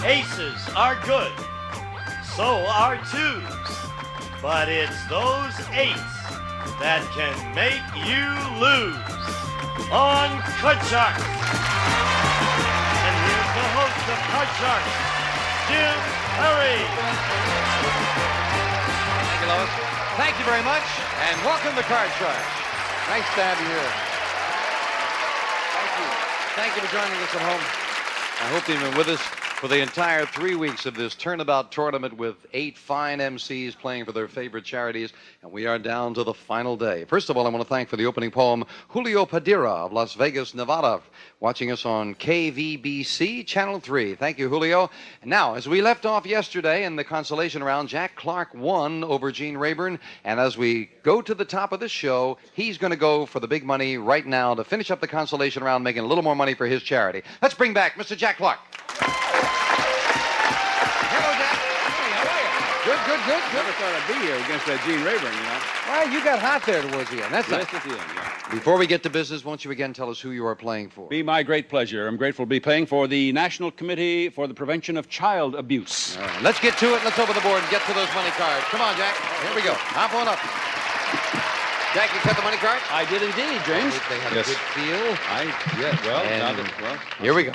Aces are good. So are twos. But it's those eights that can make you lose on Card Sharks. And here's the host of Card Sharks, Jim Perry. Thank you, Lois. Thank you very much, and welcome to Card Sharks. Nice to have you here. Thank you. Thank you for joining us at home. I hope you've been with us for the entire 3 weeks of this turnabout tournament with 8 fine MCs playing for their favorite charities, and we are down to the final day. First of all, I want to thank for the opening poem Julio Padilla of Las Vegas, Nevada, watching us on KVBC Channel 3. Thank you, Julio. And now, as we left off yesterday in the consolation round, Jack Clark won over Gene Rayburn, and as we go to the top of the show, he's going to go for the big money right now to finish up the consolation round, making a little more money for his charity. Let's bring back Mr. Jack Clark. Hello, Jack. Hey, how are you? Good. Never thought I'd be here against that Gene Rayburn, you know. Well, you got hot there towards the end. That's Yes, nice. at the end, yeah. Before we get to business, won't you again tell us who you are playing for? Be my great pleasure. I'm grateful to be playing for the National Committee for the Prevention of Child Abuse. All right, let's get to it. Let's open the board and get to those money cards. Come on, Jack. Here we go. Hop on up. Jack, you cut the money card? I did indeed, James. They had a good feel. Well, Here we go.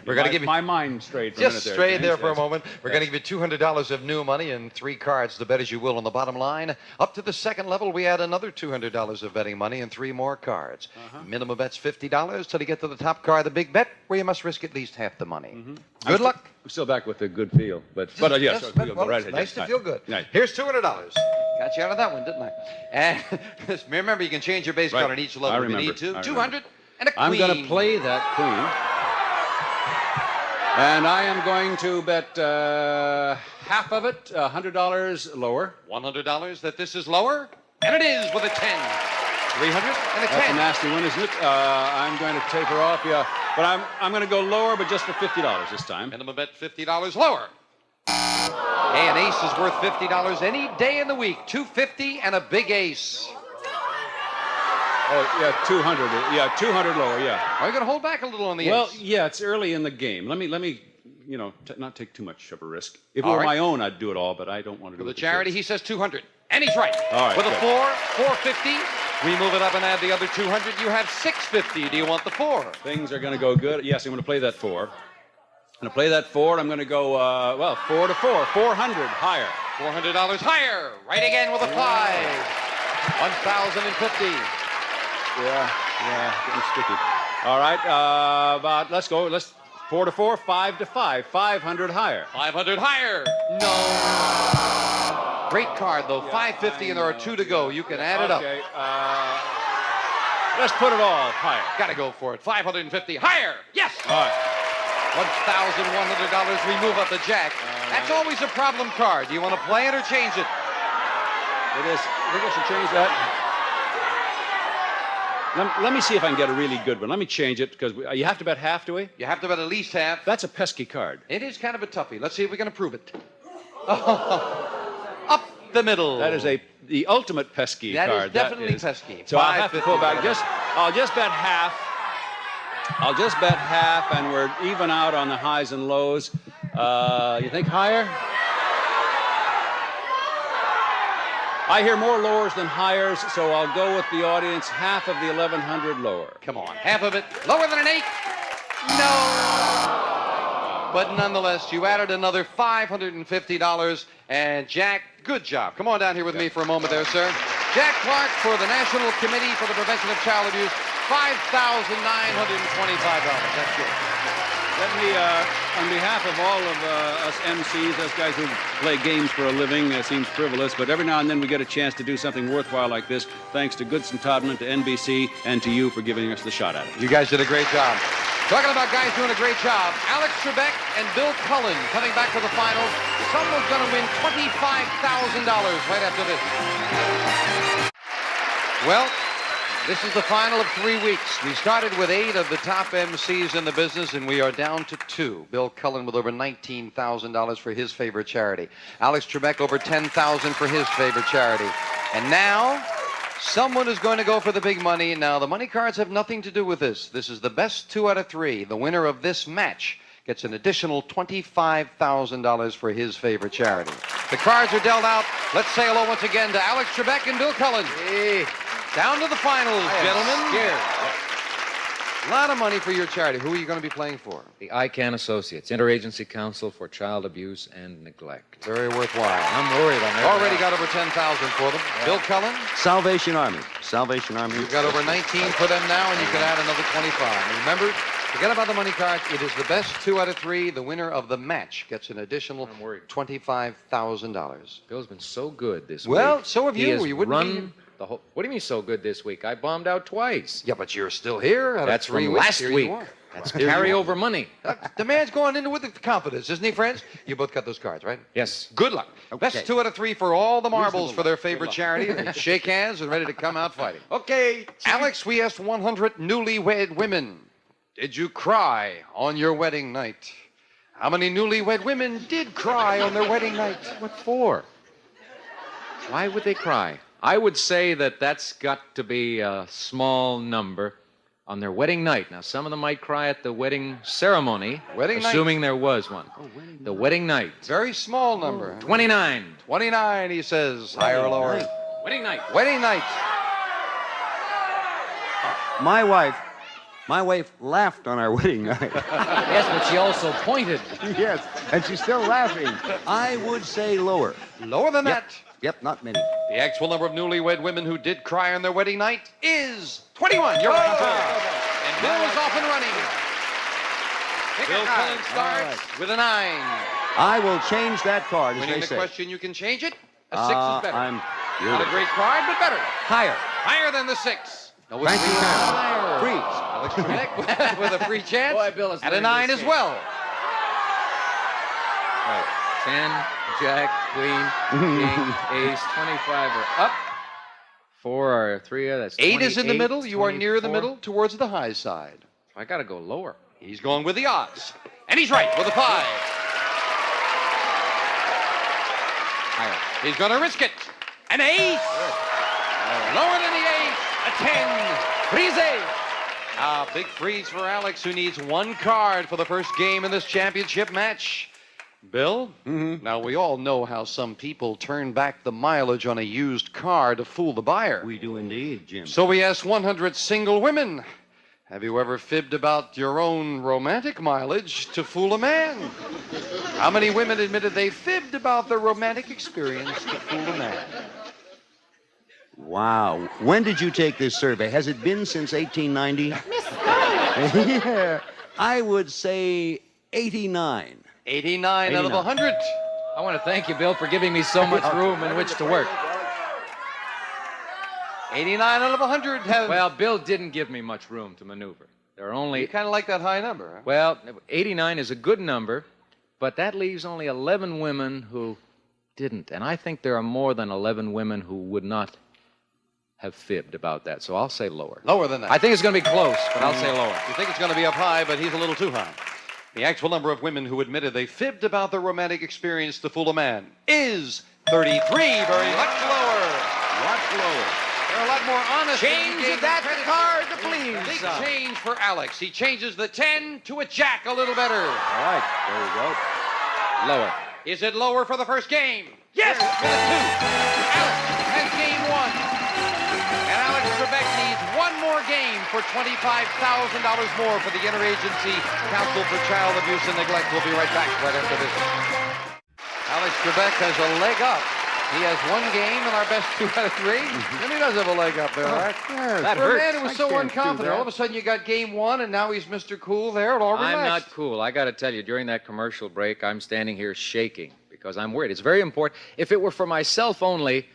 We're going to give you... my mind strayed for a minute Just there, straight James. there for a Yes. moment. We're going to give you $200 of new money and 3 cards to bet as you will on the bottom line. Up to the second level, we add another $200 of betting money and 3 more cards. Minimum bet's $50 till you get to the top card, the big bet, where you must risk at least half the money. Good luck. I'm still back with a good feel, but yes, Yes, we'll go well, right it's ahead. nice Yes, to feel good. Right. Here's $200. Got you out of that one, didn't I? And remember, you can change your base Right. card on each level I if you remember. need to. I 200 and a queen. I'm going to play that queen. And I am going to bet half of it, $100 lower. $100 that this is lower, and it is with a 10. 300 and a 10. That's a nasty one, isn't it? I'm going to taper off, yeah. But I'm going to go lower, but just for $50 this time. Minimum bet $50 lower. Hey, an ace is worth $50 any day in the week. $250 and a big ace. Oh, yeah, 200. Yeah, 200 lower, yeah. Are you going to hold back a little on the Well, ace? yeah, it's early in the game. Let me, you know, not take too much of a risk. If it All were right. my own, I'd do it all, but I don't want to do For it the charity, kids. he says 200. And he's right. All right, With a good. 450. We move it up and add the other 200. You have 650. Do you want the 4? Things are going to go good. Yes, I'm going to play that 4. I'm going to play that 4. I'm going to go, 4 to 4. 400 higher. $400 higher. Right again with a 5. 1,050. Yeah, getting sticky. All right, let's go. Let's 4 to 4, 5 to 5. 500 higher. 500 higher. No. Great card, though. 550, and there are 2 to go. You can add it up. Okay, let's put it all higher. Got to go for it. 550 higher. Yes. All right. $1,100. We move up the jack. That's always a problem card. Do you want to play it or change it? It is. I think I should change that. Let me see if I can get a really good one. Let me change it, because you have to bet half, do we? You have to bet at least half. That's a pesky card. It is kind of a toughie. Let's see if we can improve it. Up the middle. That is the ultimate pesky That card. is definitely pesky. So I'll have to pull back. I'll just bet half. I'll just bet half, and we're even out on the highs and lows. You think higher? I hear more lowers than highers, so I'll go with the audience. Half of the 1,100 lower. Come on. Half of it. Lower than an 8? No. But nonetheless, you added another $550. And Jack, good job. Come on down here with me for a moment there, sir. Jack Clark for the National Committee for the Prevention of Child Abuse. $5,925. That's good. Let me, on behalf of all of us MCs, us guys who play games for a living, seems frivolous, but every now and then we get a chance to do something worthwhile like this, thanks to Goodson Todman, to NBC, and to you for giving us the shot at it. You guys did a great job. Talking about guys doing a great job, Alex Trebek and Bill Cullen coming back to the finals. Someone's going to win $25,000 right after this. Well, this is the final of 3 weeks. We started with 8 of the top MCs in the business, and we are down to 2. Bill Cullen with over $19,000 for his favorite charity. Alex Trebek over $10,000 for his favorite charity. And now, someone is going to go for the big money. Now, the money cards have nothing to do with this. This is the best 2 out of 3. The winner of this match gets an additional $25,000 for his favorite charity. The cards are dealt out. Let's say hello once again to Alex Trebek and Bill Cullen. Hey. Down to the finals, gentlemen. Scared. A lot of money for your charity. Who are you going to be playing for? The ICANN Associates, Interagency Council for Child Abuse and Neglect. Very worthwhile. I'm worried. Already got over 10,000 for them. Yeah. Bill Cullen? Salvation Army. Salvation Army. You've got over 19 for them now, and you can add another 25. And remember, forget about the money cards. It is the best 2 out of 3. The winner of the match gets an additional $25,000. Bill's been so good this week. Well, so have you. He has You wouldn't run the whole... What do you mean so good this week? I bombed out twice. Yeah, but you're still here. That's from 3 weeks. last Here week. you are. That's Here you carryover money. The man's going into it with confidence, isn't he, friends? You both got those cards, right? Yes. Good luck. Best 2 out of 3 for all the marbles for their favorite luck. charity. And shake hands and ready to come out fighting. Okay, Alex, we asked 100 newlywed women, did you cry on your wedding night? How many newlywed women did cry on their wedding night? What for? Why would they cry? I would say that that's got to be a small number on their wedding night. Now, some of them might cry at the wedding ceremony, assuming there was one. The wedding night. Very small number. 29. 29, he says. Higher or lower? Wedding night. Wedding night. My wife laughed on our wedding night. Yes, but she also pointed. Yes, and she's still laughing. I would say lower. Lower than that. Yep, not many. The actual number of newlywed women who did cry on their wedding night is 21. You're right. And Bill is off and running. Bill Cullen starts with a 9. I will change that card, as Winning they the say. question, you can change it. A 6 is better. You're Not a great card, but better. higher. Higher than the 6. No, with Thank you, higher. Freeze. Alex Trebek with a free chance. Boy, Bill is at a winning 9 this as game. well. Right. 10, Jack, Queen, King, Ace, 25 are up. 4 are 3, that's 8 is in the 28, middle. You are near the 24. middle, towards the high side. I got to go lower. He's going with the odds. And he's right with a 5. Higher. He's going to risk it. An ace. Lower than the ace. A 10. Freeze. Big freeze for Alex, who needs 1 card for the first game in this championship match. Bill, now we all know how some people turn back the mileage on a used car to fool the buyer. We do indeed, Jim. So we asked 100 single women, have you ever fibbed about your own romantic mileage to fool a man? How many women admitted they fibbed about their romantic experience to fool a man? Wow. When did you take this survey? Has it been since 1890? Yeah. I would say 89. 89 out of 100. I want to thank you, Bill, for giving me so much room in which to work. 89 out of 100 have... Well, Bill didn't give me much room to maneuver. There are only... You kind of like that high number, huh? Well, 89 is a good number, but that leaves only 11 women who didn't. And I think there are more than 11 women who would not have fibbed about that. So I'll say lower. Lower than that. I think it's going to be close, but I'll say lower. You think it's going to be up high, but he's a little too high. The actual number of women who admitted they fibbed about their romantic experience to fool a man is 33, very much lower. Much lower. They're a lot more honest. Change that card, please. Big change for Alex. He changes the 10 to a jack a little better. All right, there you go. Lower. Is it lower for the first game? Yes, with a 2. Alex has game 1. And Alex Trebek needs 1 more game for $25,000 more for the Interagency Council for Child Abuse and Neglect. We'll be right back right after this. Alex Trebek has a leg up. He has 1 game in our best 2 out of 3. And he does have a leg up there, all right? That For a hurts. man who was so unconfident, all of a sudden you got game 1, and now he's Mr. Cool there, all relaxed. I'm not cool. I got to tell you, during that commercial break, I'm standing here shaking because I'm worried. It's very important. If it were for myself only,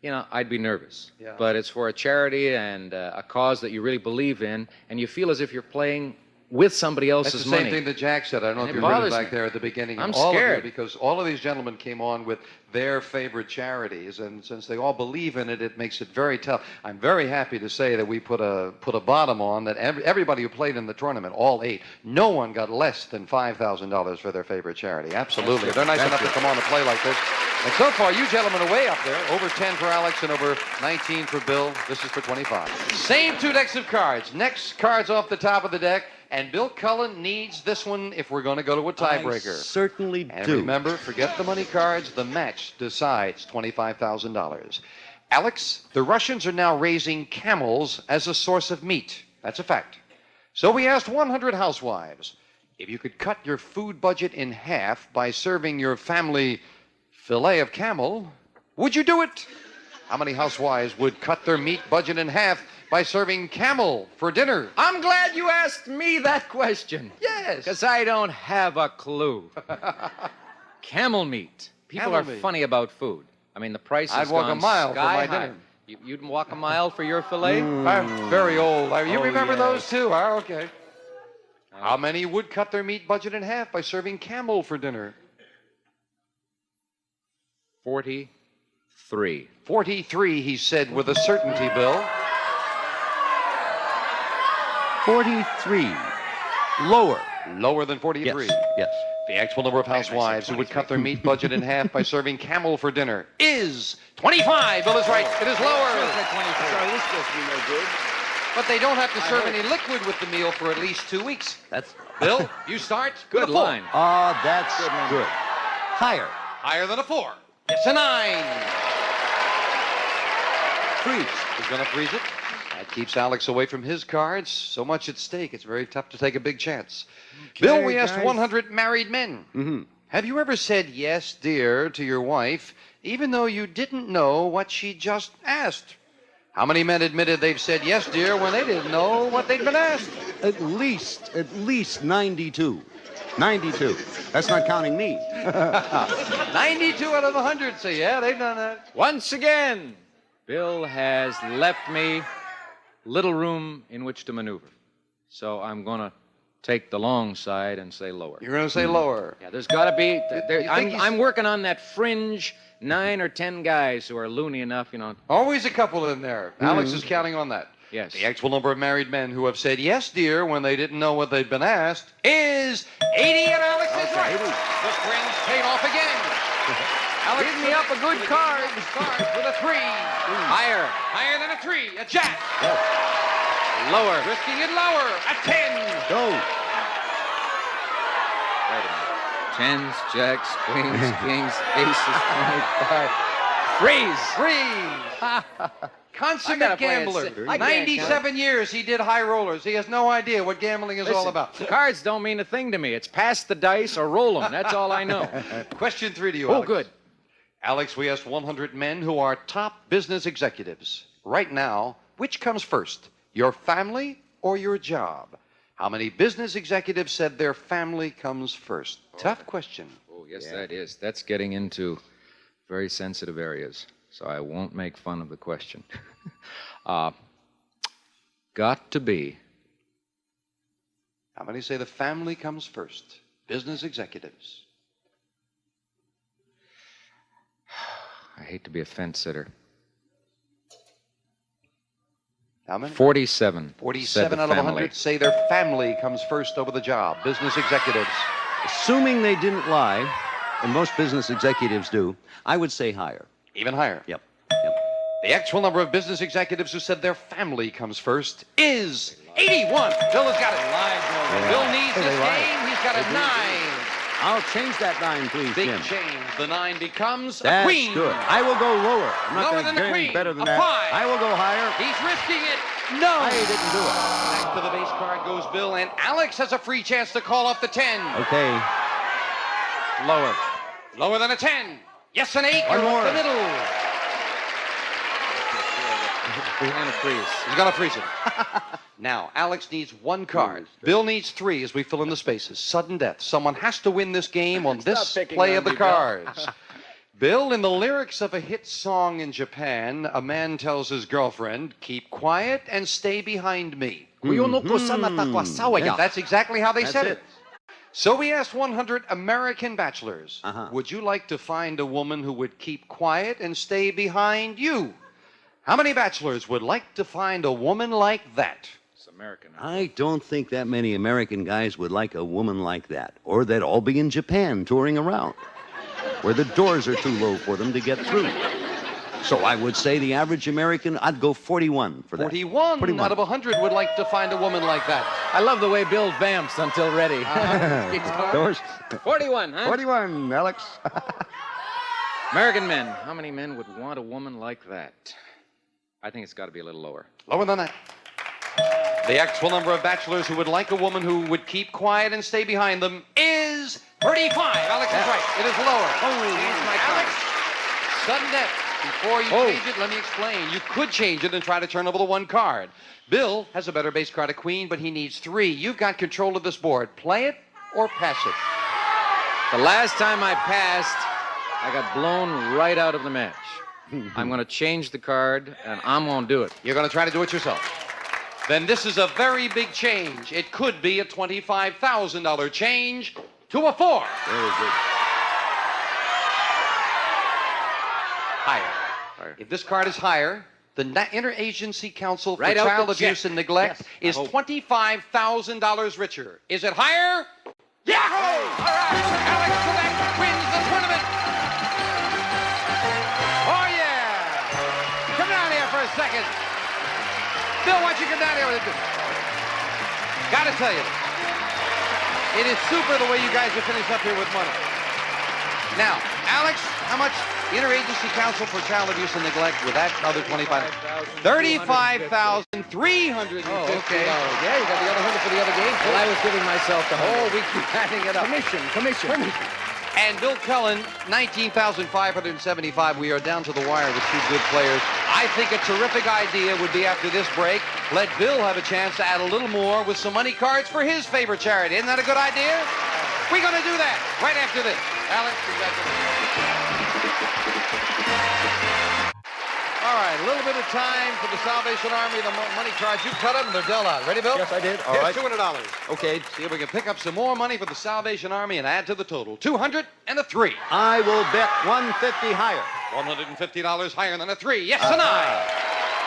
you know, I'd be nervous. Yeah. But it's for a charity and a cause that you really believe in, and you feel as if you're playing with somebody else's That's the money. same thing that Jack said. I don't know And if it you heard it bothers back me. there at the beginning. I'm all scared. Of you, because all of these gentlemen came on with their favorite charities, and since they all believe in it, it makes it very tough. I'm very happy to say that we put a bottom on that. Everybody who played in the tournament, all 8, no one got less than $5,000 for their favorite charity. Absolutely, they're nice enough to come on and play like this. And so far, you gentlemen are way up there. Over 10 for Alex and over 19 for Bill. This is for 25. Same 2 decks of cards. Next cards off the top of the deck. And Bill Cullen needs this one if we're going to go to a I tiebreaker. certainly And do. remember, forget the money cards. The match decides $25,000. Alex, the Russians are now raising camels as a source of meat. That's a fact. So we asked 100 housewives, if you could cut your food budget in half by serving your family filet of camel, would you do it? How many housewives would cut their meat budget in half by serving camel for dinner? I'm glad you asked me that question. Yes. Because I don't have a clue. Camel meat. People Camel are meat. funny about food. I mean, the price has I'd walk a gone mile for sky my high. dinner. You'd walk a mile for your filet? I'm very old. You remember yes. those too? Huh? Okay. How many would cut their meat budget in half by serving camel for dinner? 43. 43, he said with a certainty, Bill. 43. Lower. Lower than 43. Yes. Yes. The actual number of housewives who would cut their meat budget in half by serving camel for dinner is 25. Bill is right. It is lower. Sorry, this supposed to be no good. But they don't have to serve any liquid with the meal for at least 2 weeks. That's Bill, you start. Good with a 4. line. Ah, that's good. Higher. Higher than a 4. It's a 9. Freeze. He's going to freeze it. That keeps Alex away from his cards. So much at stake. It's very tough to take a big chance. Bill, we asked guys. 100 married men. Mm-hmm. Have you ever said yes, dear, to your wife, even though you didn't know what she just asked? How many men admitted they've said yes, dear, when they didn't know what they'd been asked? At least 92. 92. That's not counting me. 92 out of 100 say, yeah, they've done that. Once again, Bill has left me little room in which to maneuver. So I'm going to take the long side and say lower. You're going to say lower. Yeah, there's got to be. You think he's- I'm working on that fringe 9 or 10 guys who are loony enough, Always a couple in there. Alex is counting on that. Yes. The actual number of married men who have said yes, dear, when they didn't know what they'd been asked is 80, and Alex is right. The fringe paid off again. Alex, Give me up a good card. Starts with a 3. Higher. Higher than a 3. A jack. Lower. Risking it lower. A 10. Go. Tens, jacks, queens, kings, aces, 25. Freeze. Freeze. Consummate I gotta play it gambler. safe. I can't 97 years he did high rollers. He has no idea what gambling is all about. Cards don't mean a thing to me. It's pass the dice or roll them. That's all I know. Question 3 to you, Oh, Alex. good. Alex, we asked 100 men who are top business executives. Right now, which comes first, your family or your job? How many business executives said their family comes first? Tough question. Oh, yes, that is. That's getting into very sensitive areas, so I won't make fun of the question. Got to be. How many say the family comes first? Business executives. I hate to be a fence sitter. How many? 47. said 47 the out of family. 100 say their family comes first over the job. Business executives. Assuming they didn't lie, and most business executives do, I would say higher. Even higher. Yep. The actual number of business executives who said their family comes first is 81. Bill has got it. Bill needs this game. He's got a 9. I'll change that 9, please, Big Jim. change. The 9 becomes a That's queen. good. I will go lower. I'm not Lower going than to the do anything queen. better than A that. 5. I will go higher. He's risking it. No. I didn't do it. Back to the base card goes Bill, and Alex has a free chance to call off the 10. Okay. Lower. Lower than a 10. Yes, an 8. One You're more. up the middle. He's going to freeze. He's going to freeze it. Now, Alex needs 1 card. Bill needs 3 as we fill in the spaces. Sudden death. Someone has to win this game on this picking play on of the me, Bill. cards. Bill, in the lyrics of a hit song in Japan, a man tells his girlfriend, keep quiet and stay behind me. That's exactly how they said That's it. So we asked 100 American bachelors, Uh-huh. would you like to find a woman who would keep quiet and stay behind you? How many bachelors would like to find a woman like that? It's American. I don't think that many American guys would like a woman like that, or they'd all be in Japan touring around, where the doors are too low for them to get through. So I would say the average American, I'd go 41 for that. 41 out of 100 would like to find a woman like that. I love the way Bill vamps until ready. Doors. 41, huh? 41, Alex. American men. How many men would want a woman like that? I think it's got to be a little lower. Lower than that. The actual number of bachelors who would like a woman who would keep quiet and stay behind them is 35. Alex is right. It is lower. Alex, sudden death. Before you change it, let me explain. You could change it and try to turn over the one card. Bill has a better base card of queen, but he needs 3. You've got control of this board. Play it or pass it. The last time I passed, I got blown right out of the match. I'm going to change the card, and I'm going to do it. You're going to try to do it yourself. Then this is a very big change. It could be a $25,000 change to a 4. Very good. Higher. If this card is higher, the Interagency Council for Write out Child the Abuse check. and Neglect is $25,000 richer. Is it higher? Yahoo! All right. Alex Trebek wins the tournament. Oh, yeah. Come down here for a second. Bill, why don't you come down here with it? Gotta tell you, it is super the way you guys have finished up here with money. Now, Alex, how much Interagency Council for Child Abuse and Neglect with that other 25? $35,350. Oh, okay. Yeah, you got the other 100 for the other game. Well, I was giving myself the whole. We keep adding it up. Commission. And Bill Cullen, 19,575. We are down to the wire with 2 good players. I think a terrific idea would be after this break, let Bill have a chance to add a little more with some money cards for his favorite charity. Isn't that a good idea? We're going to do that right after this. Alex, all right, a little bit of time for the Salvation Army, the money cards. You cut them, and they're dealt out. Ready, Bill? Yes, I did. All Here's right. $200. Okay. See if we can pick up some more money for the Salvation Army and add to the total. 200 and a 3. I will bet 150 higher. $150 higher than a 3. Yes, a 9.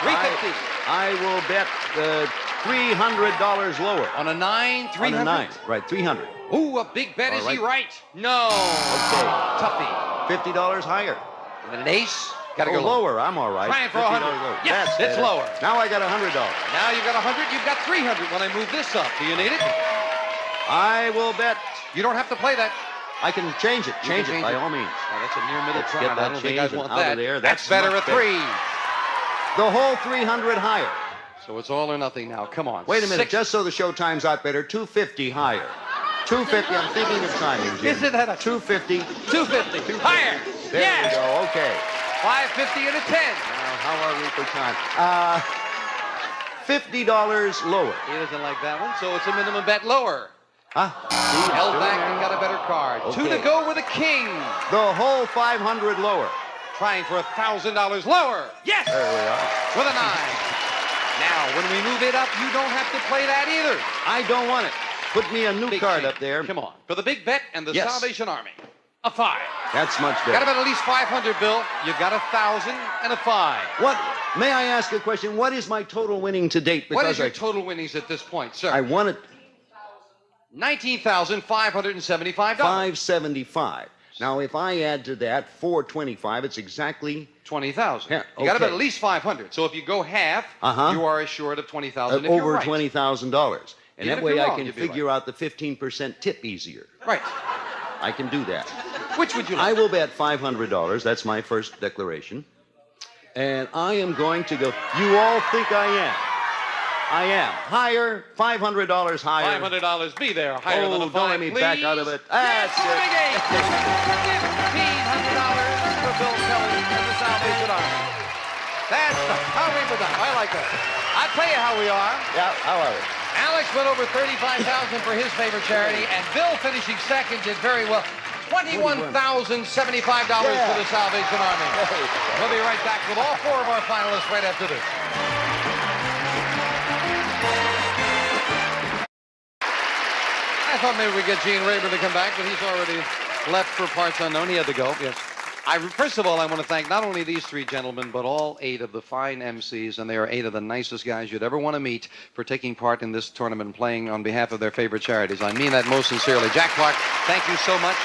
350. I will bet $300 lower. On a 9, 300. On a 9. Right, 300. Ooh, a big bet. All Is he right. right? No. Okay. Tuffy. $50 higher. And an ace. Gotta go lower. I'm all right. Trying for $50 $100. lower. Yes, That's it's better. lower. Now I got $100. Now you've got 100. You've got 300 when I move this up. Do you need it? I will bet. You don't have to play that. I can change it. You can Change it by all means. Oh, that's a near middle Let's try. get I that don't think I change want out of that. there. That's That's better much at 3. The whole 300 higher. So it's all or nothing now. Come on. Wait a minute, 6. just so the show times out better, 250 higher. 250, I'm thinking of timing, Jim. Isn't that a 250. 250? Higher. There Yeah. we go, okay. 550 and a 10. Now, how are we for time? $50 lower. He doesn't like that one, so it's a minimum bet lower. Huh? See, Held still back there. and got a better card. Okay. 2 to go with a king. The whole 500 lower. Trying for $1,000 lower. Yes! There we are. With a 9. Now, when we move it up, you don't have to play that either. I don't want it. Put me a new Big card change. up there. Come on. For the big bet and the Yes. Salvation Army. A 5. That's much Got to better. bet at least 500, Bill. You've got 1,000 and a 5. What? May I ask a question? What is my total winning to date? What is your I total winnings at this point, sir? I won it $19,575. 575. Now, if I add to that 425, it's exactly 20,000. Yeah, You got to okay. bet at least 500. So if you go half, Uh-huh. you are assured of 20,000 if you're over right. $20,000. And Even that if way you're I wrong, can you'd be figure out the 15% tip easier. Right. I can do that. Which would you I like? will bet $500. That's my first declaration. And I am going to go. You all think I am. I am. Higher, $500 higher. $500. Be there. Higher than a 5, don't let me please. back out of it. Yes, That's for the it. big 8. $1,500 for Bill Kelly and the Salvation Army. That's how we were done. I like that. I'll tell you how we are. Yeah, how are we? Alex went over $35,000 for his favorite charity, and Bill finishing second did very well. $21,075 for the Salvation Army. We'll be right back with all 4 of our finalists right after this. I thought maybe we'd get Gene Rayburn to come back, but he's already left for parts unknown. He had to go. Yes. First of all, I want to thank not only these 3 gentlemen, but all 8 of the fine MCs, and they are 8 of the nicest guys you'd ever want to meet for taking part in this tournament and playing on behalf of their favorite charities. I mean that most sincerely. Jack Clark, thank you so much.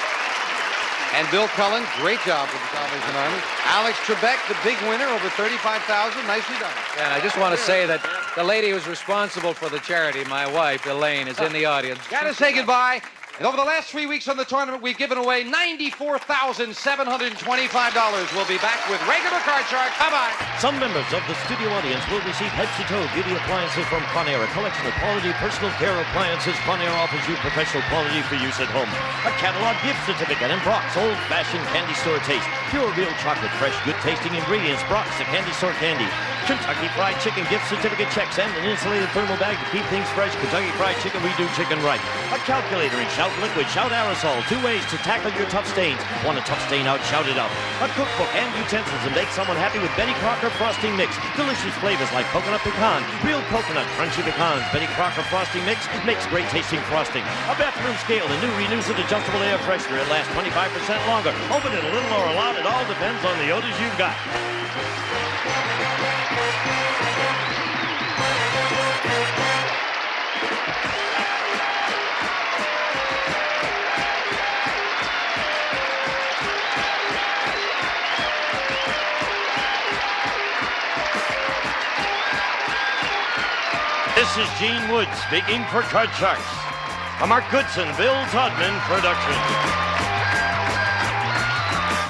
And Bill Cullen, great job with the Salvation Army. Alex Trebek, the big winner, over $35,000. Nicely done. And I just want to say that the lady who's responsible for the charity, my wife, Elaine, is in the audience. Gotta say goodbye. And over the last 3 weeks on the tournament, we've given away $94,725. We'll be back with regular Card Shark. Bye-bye. Some members of the studio audience will receive head-to-toe beauty appliances from Conair, a collection of quality personal care appliances. Conair offers you professional quality for use at home. A catalog gift certificate and Brock's old-fashioned candy store taste. Pure real chocolate, fresh, good-tasting ingredients. Brock's, the candy store candy. Kentucky Fried Chicken gift certificate checks and an insulated thermal bag to keep things fresh. Kentucky Fried Chicken, we do chicken right. A calculator and Shout Liquid, Shout Aerosol. 2 ways to tackle your tough stains. Want a tough stain out, shout it out. A cookbook and utensils to make someone happy with Betty Crocker Frosting Mix. Delicious flavors like coconut pecan, real coconut, crunchy pecans. Betty Crocker Frosting Mix makes great tasting frosting. A bathroom scale, the new Renew-It adjustable air freshener. It lasts 25% longer. Open it a little or a lot. It all depends on the odors you've got. This is Gene Wood speaking for Card Sharks. A Mark Goodson, Bill Todman production.